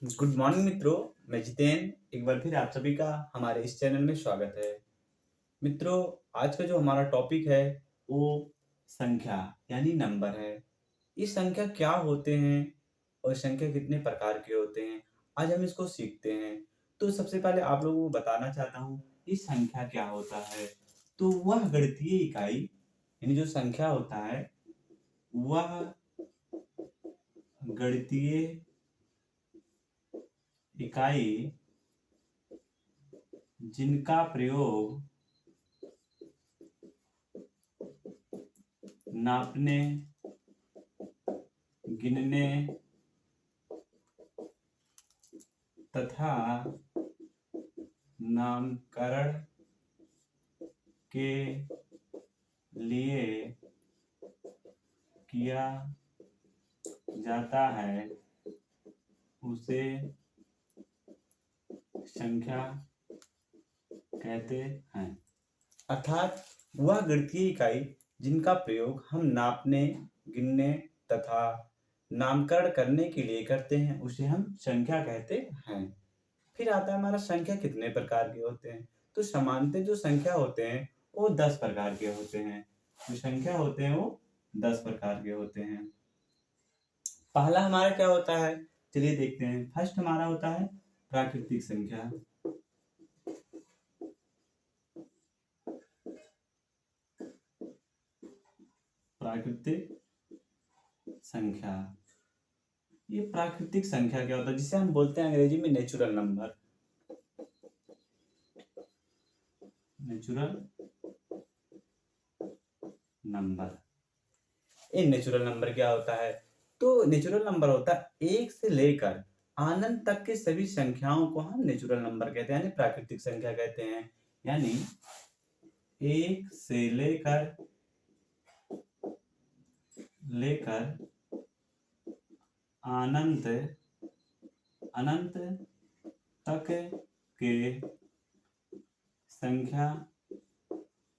Good morning मित्रों। मैं जितेंद्र एक बार फिर आप सभी का हमारे इस चैनल में स्वागत है। मित्रों, आज का जो हमारा टॉपिक है वो संख्या यानी नंबर है। ये संख्या क्या होते हैं और संख्या कितने प्रकार के होते हैं, आज हम इसको सीखते हैं। तो सबसे पहले आप लोगों को बताना चाहता हूँ ये संख्या क्या होता है। तो वह गणितीय इकाई यानी जो संख्या होता है वह गणितीय इकाई जिनका प्रयोग नापने, गिनने तथा नामकरण के लिए किया जाता है उसे संख्या कहते हैं। अर्थात वह गणितीय इकाई जिनका प्रयोग हम नापने, गिनने तथा नामकरण करने के लिए करते हैं उसे हम संख्या कहते हैं। फिर आता है हमारा संख्या कितने प्रकार के होते हैं। तो सामान्यतः जो संख्या होते हैं वो 10 प्रकार के होते हैं। जो संख्या होते हैं वो 10 प्रकार के होते हैं। पहला हमारा क्या होता है, चलिए देखते हैं। फर्स्ट हमारा होता है प्राकृतिक संख्या। प्राकृतिक संख्या, ये प्राकृतिक संख्या क्या होता है जिसे हम बोलते हैं अंग्रेजी में नेचुरल नंबर। नेचुरल नंबर, ये नेचुरल नंबर क्या होता है। तो नेचुरल नंबर होता है एक से लेकर अनंत तक के सभी संख्याओं को हम नेचुरल नंबर कहते हैं यानी प्राकृतिक संख्या कहते हैं। यानी एक से लेकर अनंत अनंत तक के संख्या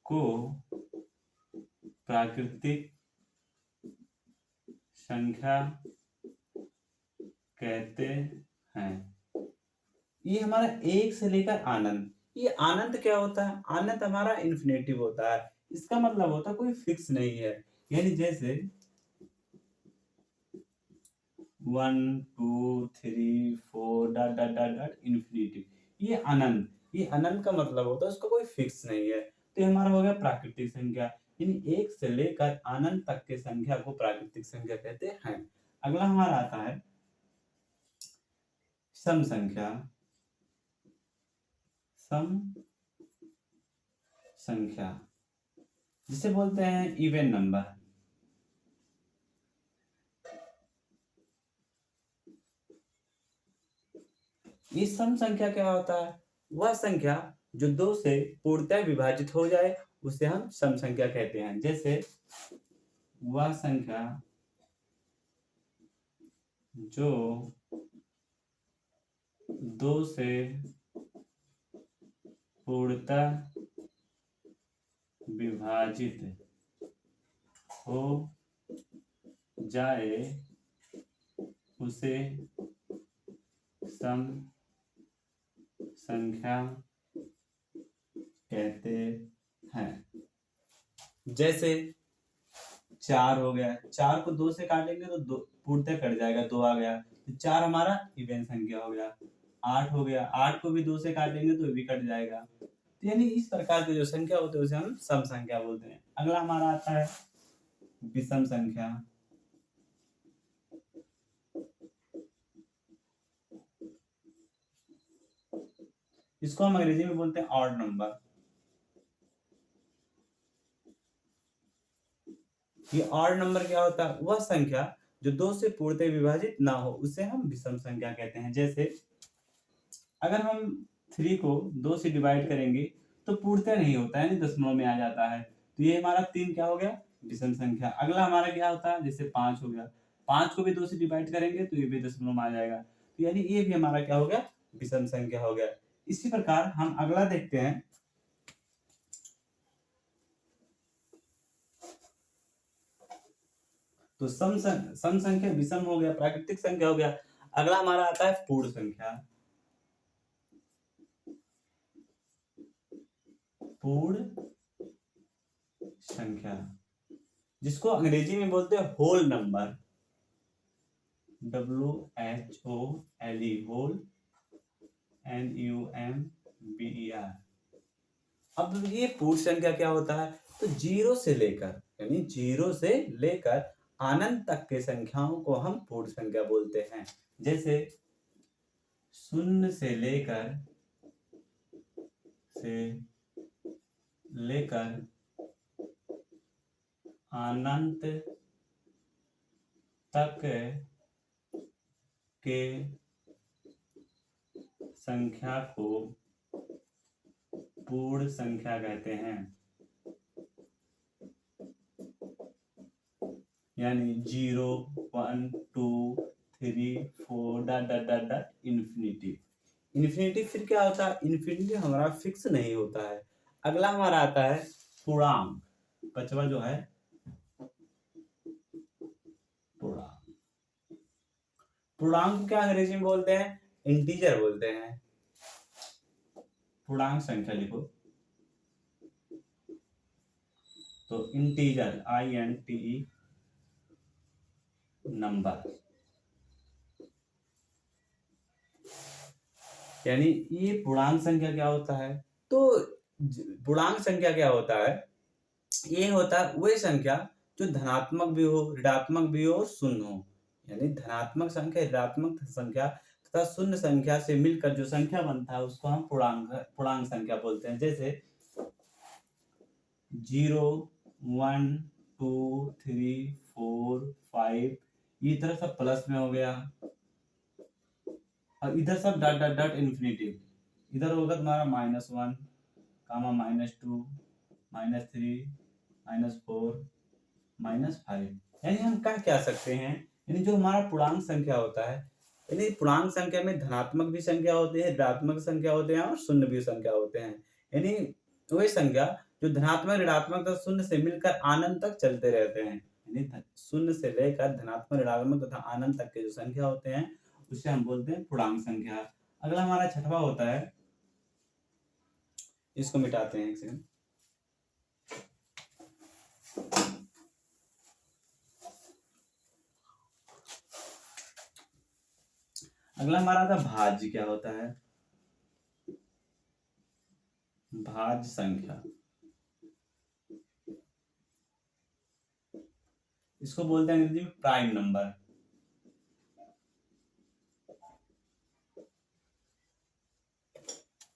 को प्राकृतिक संख्या कहते हैं। ये हमारा एक से लेकर अनंत, ये अनंत क्या होता है, अनंत हमारा इन्फिनेटिव होता है। इसका मतलब होता है कोई फिक्स नहीं है। यानी जैसे 1 2 3 4 dot dot dot dot infinity, ये अनंत, ये अनंत का मतलब होता है उसका कोई फिक्स नहीं है। तो ये हमारा हो गया प्राकृतिक संख्या, यानी एक से लेकर अनंत तक के संख्या को प्राकृतिक संख्या कहते हैं। अगला हमारा आता है सम संख्या। सम संख्या जिसे बोलते हैं इवन नंबर। ये सम संख्या क्या होता है, वह संख्या जो दो से पूर्णतः विभाजित हो जाए उसे हम सम संख्या कहते हैं। जैसे वह संख्या जो दो से पूर्णतः विभाजित हो जाए उसे सम संख्या कहते हैं। जैसे 4 हो गया, 4 को 2 से काटेंगे तो दो पूर्णतः कट जाएगा, 2 आ गया तो 4 हमारा इवन संख्या हो गया। 8 हो गया, 8 को भी 2 से काटेंगे तो भी कट जाएगा। तो यानी इस प्रकार की जो संख्या होती है उसे हम सम संख्या बोलते हैं। अगला हमारा आता है विषम संख्या। इसको हम अंग्रेजी में बोलते हैं ऑड नंबर। ये ऑड नंबर क्या होता है, वह संख्या जो 2 से पूर्णतः विभाजित ना हो उसे हम विषम संख्या कहते हैं। जैसे अगर हम 3 को 2 से डिवाइड करेंगे तो पूर्णतः नहीं होता है, यानी दशमलव में आ जाता है। तो ये हमारा 3 क्या हो गया, विषम संख्या। अगला हमारा क्या होता है, जैसे 5 हो गया, 5 को भी 2 से डिवाइड करेंगे तो ये भी दशमलव में आ जाएगा। तो यानी ये भी हमारा क्या हो गया, विषम संख्या हो गया। इसी प्रकार हम अगला देखते हैं। तो सम संख्या विषम हो गया, प्राकृतिक संख्या हो गया। अगला हमारा आता है पूर्ण संख्या। पूर्ण संख्या जिसको अंग्रेजी में बोलते हैं whole number, WHOLE, whole, NUMBER। अब ये पूर्ण संख्या क्या होता है, तो जीरो से लेकर, यानी जीरो से लेकर अनंत तक के संख्याओं को हम पूर्ण संख्या बोलते हैं। जैसे शून्य से लेकर अनंत तक के संख्या को पूर्ण संख्या कहते हैं। यानी 0, 1, 2, 3, 4 dot dot dot dot infinity. Infinity फिर क्या होता है, इन्फिनिटी हमारा फिक्स नहीं होता है। अगला हमारा आता है पूर्णांक, पांचवा जो है पूर्णांक। पूर्णांक क्या अंग्रेजी में बोलते हैं, इंटीजर बोलते हैं। पूर्णांक संख्या लिखो तो इंटीजर, INTE, नंबर। यानी ये पूर्णांक संख्या क्या होता है, तो पूर्णांक संख्या क्या होता है, ये होता है वही संख्या जो धनात्मक भी हो, ऋणात्मक भी हो और शून्य हो। यानी धनात्मक संख्या, ऋणात्मक संख्या तथा शून्य संख्या से मिलकर जो संख्या बनता है उसको हम पूर्णांक संख्या बोलते हैं। जैसे 0, 1, 2, 3, 4, 5, ये तरह सब प्लस में हो गया और इधर सब डॉट डॉट डॉट इन्फिनिटी। इधर होगा तुम्हारा -1, -2, -3, -4, -5। यानी हम कह सकते हैं, यानी जो हमारा पूर्णांक संख्या होता है, यानी पूर्णांक संख्या में धनात्मक भी संख्या होती है, ऋणात्मक संख्या होते हैं और शून्य भी संख्या होते हैं। यानी वही संख्या जो धनात्मक, ऋणात्मक तथा शून्य से मिलकर अनंत तक चलते रहते हैं। यानी शून्य से लेकर धनात्मक, ऋणात्मक तथा अनंत तक के जो संख्या होते हैं उसे हम बोलते हैं पूर्णांक संख्या। अगला हमारा छठवां होता है, इसको मिटाते हैं एक सेकंड। अगला हमारा था भाज्य। क्या होता है, भाज्य संख्या, इसको बोलते हैं अंग्रेजी में प्राइम नंबर।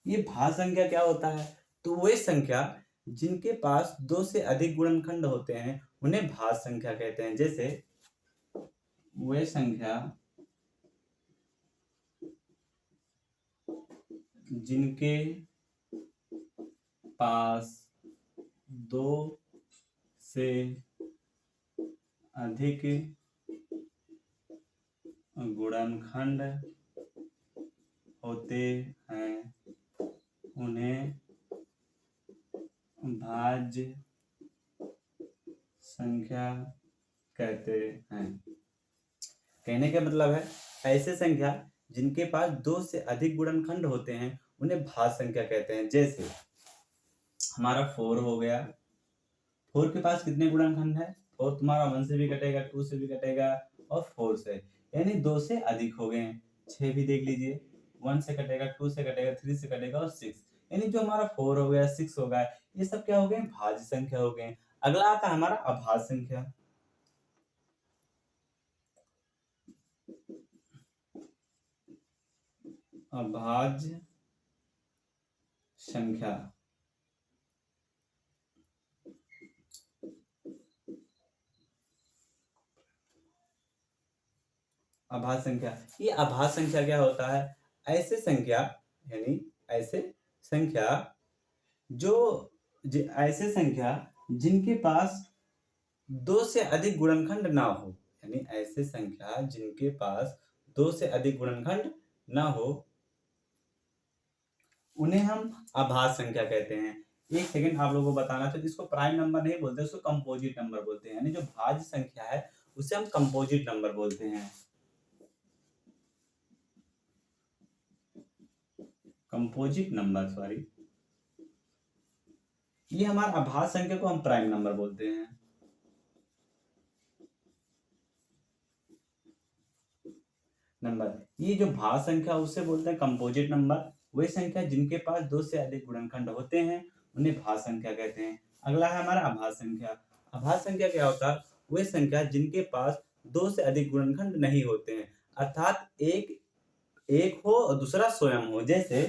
ये भाज्य संख्या क्या होता है, तो वे संख्या जिनके पास 2 से अधिक गुणनखंड होते हैं उन्हें भाज्य संख्या कहते हैं। जैसे वे संख्या जिनके पास 2 से अधिक गुणनखंड होते हैं उन्हें भाज्य संख्या कहते हैं। कहने का मतलब है, ऐसे संख्या जिनके पास 2 से अधिक गुणनखंड होते हैं उन्हें भाज्य संख्या कहते हैं। जैसे हमारा 4 हो गया, 4 के पास कितने गुणनखंड है, 4 तुम्हारा 1 से भी कटेगा, 2 से भी कटेगा और 4 से, यानी 2 से अधिक हो गए हैं। 6 भी देख लीजिए, 1 से कटेगा, 2 से कटेगा, 3 से कटेगा और 6, यानी जो हमारा 4 हो गया, 6 हो गया, ये सब क्या हो गए, भाज्य संख्या हो गए। अगला आता है हमारा अभाज्य संख्या। अभाज्य संख्या अभाज्य संख्या, ये अभाज्य संख्या क्या होता है, ऐसे संख्या, यानी ऐसे संख्या ऐसे संख्या जिनके पास 2 से अधिक गुणनखंड ना हो, यानी ऐसे संख्या जिनके पास 2 से अधिक गुणनखंड ना हो उन्हें हम अभाज्य संख्या कहते हैं। एक सेकंड आप लोगों को बताना चाहिए, इसको प्राइम नंबर नहीं बोलते, उसको कंपोजिट नंबर बोलते हैं। यानी जो भाज्य संख्या है उसे हम कंपोजिट नंबर बोलते हैं। कंपोजिट नंबर, सॉरी, ये हमारा अभाज्य संख्या को हम प्राइम नंबर बोलते हैं। नंबर, ये जो भाज्य संख्या उससे बोलते हैं कंपोजिट नंबर। वही संख्या जिनके पास दो से अधिक गुणनखंड होते हैं उन्हें भाज्य संख्या कहते हैं। अगला है हमारा अभाज्य संख्या। अभाज्य संख्या क्या होता है? वही संख्या जिनके पास दो से अधिक गुणनखंड नहीं होते हैं, अर्थात एक हो और दूसरा स्वयं हो। जैसे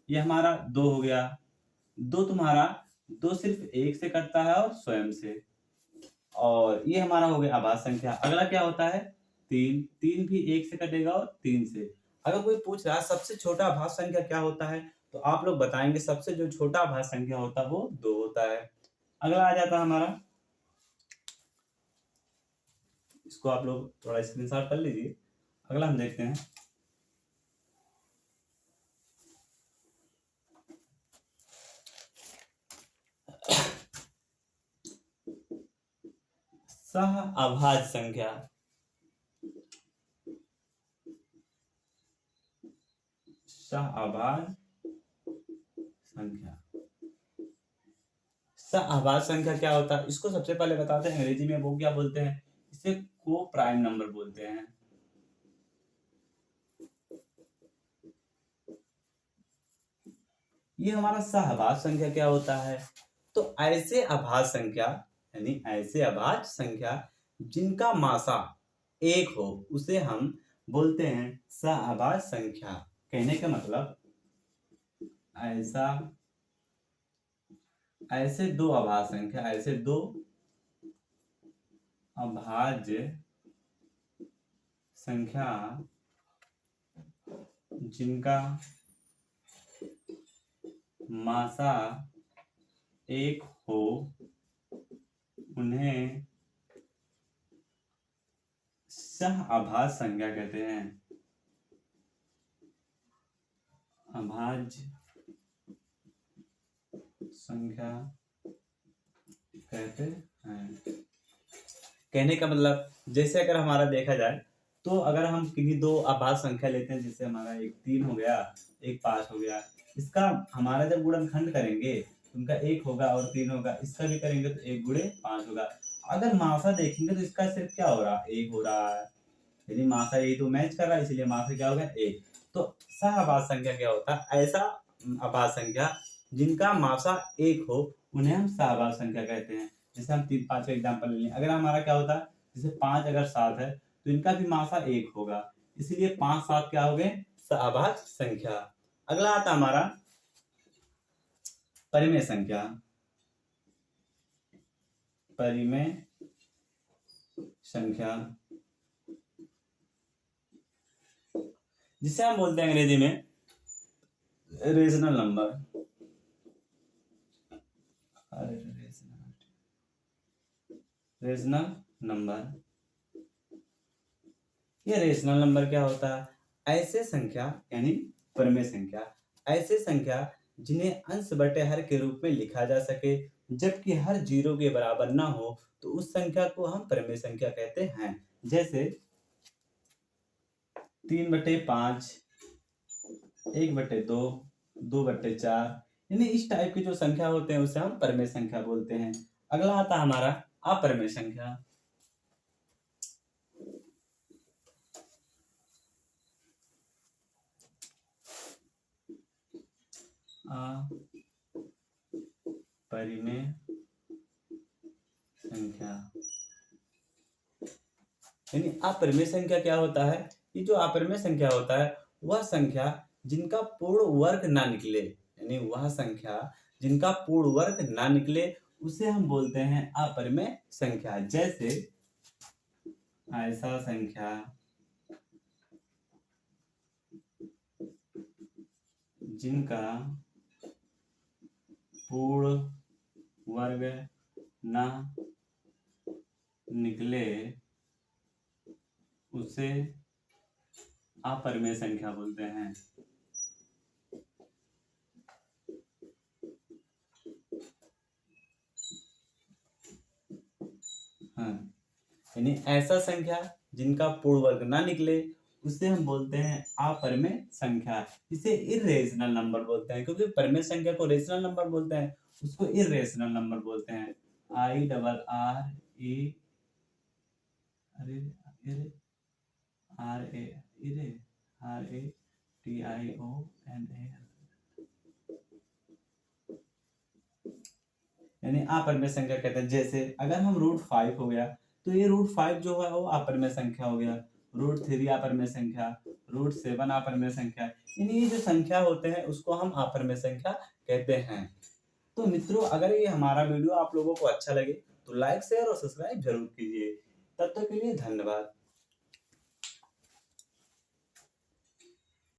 ये हमारा 2 हो गया, 2 तुम्हारा 2 सिर्फ एक से कटता है और स्वयं से। और ये हमारा हो गया अभाज्य संख्या। अगला क्या होता है? 3, 3 भी एक से कटेगा और 3 से। अगर कोई पूछ रहा है सबसे छोटा अभाज्य संख्या क्या होता है, तो आप लोग बताएंगे सबसे जो छोटा अभाज्य संख्या होता है वो 2 होता है। अगला आ जाता है हमारा, इसको आप लोग थोड़ा स्क्रीनशॉट कर लीजिए। अगला हम देखते हैं सह अभाज्य संख्या। सह अभाज्य संख्या, सह अभाज्य संख्या क्या होता है इसको सबसे पहले बताते हैं। अंग्रेजी में वो क्या बोलते हैं? इसे को प्राइम नंबर बोलते हैं। ये हमारा सहअभाज्य संख्या क्या होता है? तो ऐसे अभाज्य संख्या, यानी ऐसे अभाज्य संख्या जिनका मासा 1 हो उसे हम बोलते हैं सहअभाज्य संख्या। कहने का मतलब ऐसे दो अभाज्य संख्या, ऐसे दो अभाज्य संख्या जिनका मासा 1 हो उन्हें सहअभाज्य संख्या कहते हैं। अभाज्य संख्या कहते हैं। कहने का मतलब जैसे अगर हमारा देखा जाए तो अगर हम किन्हीं दो अभाज्य संख्या लेते हैं, जैसे हमारा एक 3 हो गया, एक 5 हो गया, इसका हमारा जब गुणनखंड करेंगे तो उनका 1 होगा और 3 होगा, इसका भी करेंगे तो 1 गुणे 5 होगा। अगर मासा देखेंगे तो इसका सिर्फ क्या हो रहा है? 1 हो रहा है, यदि मासा यही तो मैच कर रहा है, इसलिए मासा क्या हो गया? 1। तो सहअभाज्य संख्या क्या होता है? ऐसा अभाज्य संख्या जिनका मासा 1 हो उन्हें हम सहअभाज्य संख्या कहते हैं। जैसे हम 3, 5 का एग्जाम्पल ले लें। अगर हमारा क्या होता है, जैसे 5 अगर 7 है तो इनका भी मासा 1 होगा, इसलिए 5, 7 क्या हो गए? सहअभाज्य संख्या। अगला आता हमारा परिमेय संख्या। परिमेय संख्या जिसे हम बोलते हैं अंग्रेजी में रेशनल नंबर। रेशनल नंबर, ये रेशनल नंबर क्या होता है? ऐसे संख्या यानी परिमेय संख्या, ऐसे संख्या जिन्हें अंश बटे हर के रूप में लिखा जा सके जबकि हर 0 के बराबर ना हो, तो उस संख्या को हम परिमेय संख्या कहते हैं। जैसे 3/5, 1/2, 2/4, यानी इस टाइप की जो संख्या होते हैं उसे हम परिमेय संख्या बोलते हैं। अगला आता हमारा अपरिमेय संख्या। अपरिमेय संख्या, यानी अपरिमेय संख्या क्या होता है? ये जो अपरिमेय संख्या होता है वह संख्या जिनका पूर्ण वर्ग ना निकले, यानी वह संख्या जिनका पूर्ण वर्ग ना निकले उसे हम बोलते हैं अपरिमेय संख्या। जैसे ऐसा संख्या जिनका पूर्ण वर्ग ना निकले उसे अपरिमेय संख्या बोलते हैं। हाँ, यानी ऐसा संख्या जिनका पूर्ण वर्ग ना निकले उसे हम बोलते हैं अपरिमेय संख्या। इसे इर्रेशनल नंबर बोलते हैं, क्योंकि परिमेय संख्या को रेशनल नंबर बोलते हैं, उसको इर्रेशनल नंबर बोलते हैं। आई डबल आर ए अरे इरे आर ए इरे R A T I O N A, यानी अपरिमेय संख्या कहते हैं। जैसे अगर हम √5 हो गया तो ये √5 जो है वो अपरिमेय संख्या हो गया, √3 अपरिमेय संख्या, √7 अपरिमेय संख्या, यानी ये जो संख्या होते हैं उसको हम अपरिमेय संख्या कहते हैं। तो मित्रों, अगर ये हमारा वीडियो आप लोगों को अच्छा लगे तो लाइक शेयर और सब्सक्राइब जरूर कीजिए। तब तक के लिए धन्यवाद।